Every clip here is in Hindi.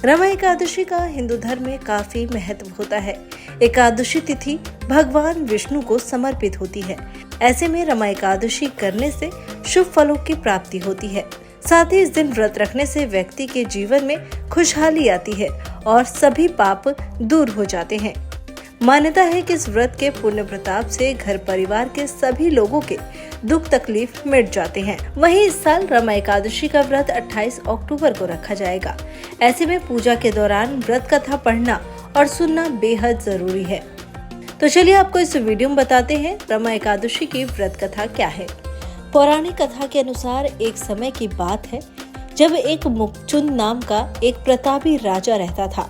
रमा एकादशी का हिंदू धर्म में काफी महत्व होता है। एकादशी तिथि भगवान विष्णु को समर्पित होती है। ऐसे में रमा एकादशी करने से शुभ फलों की प्राप्ति होती है। साथ ही इस दिन व्रत रखने से व्यक्ति के जीवन में खुशहाली आती है और सभी पाप दूर हो जाते हैं। मान्यता है कि इस व्रत के पुण्य प्रताप से घर परिवार के सभी लोगों के दुख तकलीफ मिट जाते हैं। वहीं इस साल रमा एकादशी का व्रत 28 अक्टूबर को रखा जाएगा। ऐसे में पूजा के दौरान व्रत कथा पढ़ना और सुनना बेहद जरूरी है। तो चलिए आपको इस वीडियो में बताते हैं रमा एकादशी की व्रत कथा क्या है। पौराणिक कथा के अनुसार एक समय की बात है जब एक मुक्चुंद नाम का एक प्रतापी राजा रहता था।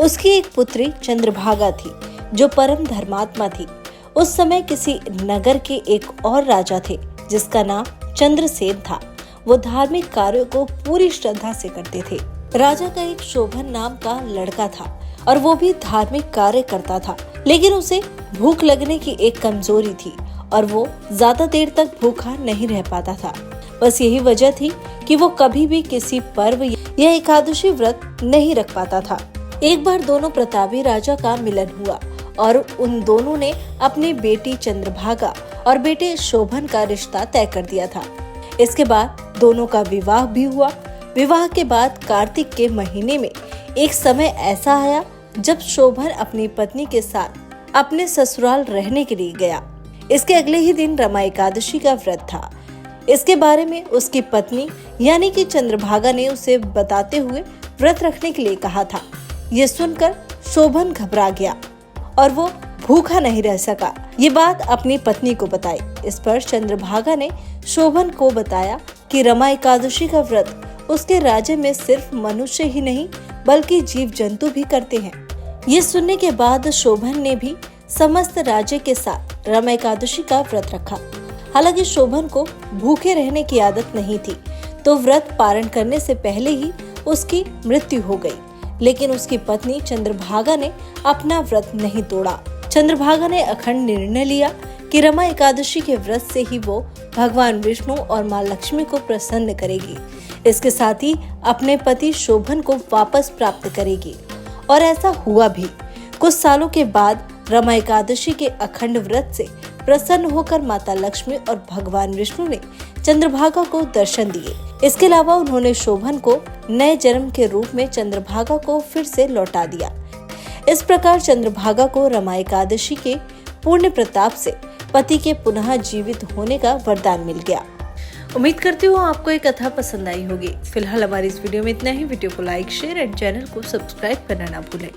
उसकी एक पुत्री चंद्रभागा थी जो परम धर्मात्मा थी। उस समय किसी नगर के एक और राजा थे जिसका नाम चंद्रसेन था। वो धार्मिक कार्यों को पूरी श्रद्धा से करते थे। राजा का एक शोभन नाम का लड़का था और वो भी धार्मिक कार्य करता था, लेकिन उसे भूख लगने की एक कमजोरी थी और वो ज्यादा देर तक भूखा नहीं रह पाता था। बस यही वजह थी कि वो कभी भी किसी पर्व या एकादशी व्रत नहीं रख पाता था। एक बार दोनों प्रतापी राजा का मिलन हुआ और उन दोनों ने अपनी बेटी चंद्रभागा और बेटे शोभन का रिश्ता तय कर दिया था। इसके बाद दोनों का विवाह भी हुआ। विवाह के बाद कार्तिक के महीने में एक समय ऐसा आया जब शोभन अपनी पत्नी के साथ अपने ससुराल रहने के लिए गया। इसके अगले ही दिन रमा एकादशी का व्रत था। इसके बारे में उसकी पत्नी यानी कि चंद्रभागा ने उसे बताते हुए व्रत रखने के लिए कहा था। ये सुनकर शोभन घबरा गया और वो भूखा नहीं रह सका। ये बात अपनी पत्नी को बताई। इस पर चंद्रभागा ने शोभन को बताया कि रमा एकादशी का व्रत उसके राज्य में सिर्फ मनुष्य ही नहीं बल्कि जीव जंतु भी करते हैं। ये सुनने के बाद शोभन ने भी समस्त राज्य के साथ रमा एकादशी का व्रत रखा। हालांकि शोभन को भूखे रहने की आदत नहीं थी, तो व्रत पारण करने से पहले ही उसकी मृत्यु हो गई। लेकिन उसकी पत्नी चंद्रभागा ने अपना व्रत नहीं तोड़ा। चंद्रभागा ने अखंड निर्णय लिया कि रमा एकादशी के व्रत से ही वो भगवान विष्णु और माँ लक्ष्मी को प्रसन्न करेगी। इसके साथ ही अपने पति शोभन को वापस प्राप्त करेगी। और ऐसा हुआ भी। कुछ सालों के बाद रमा एकादशी के अखंड व्रत से प्रसन्न होकर माता लक्ष्मी और भगवान विष्णु ने चंद्रभागा को दर्शन दिए। इसके अलावा उन्होंने शोभन को नए जन्म के रूप में चंद्रभागा को फिर से लौटा दिया। इस प्रकार चंद्रभागा को रमा एकादशी के पुण्य प्रताप से पति के पुनः जीवित होने का वरदान मिल गया। उम्मीद करती हूँ आपको ये कथा पसंद आई होगी। फिलहाल हमारी इस वीडियो में इतना ही। वीडियो को लाइक, शेयर एंड चैनल को सब्सक्राइब करना ना भूलें।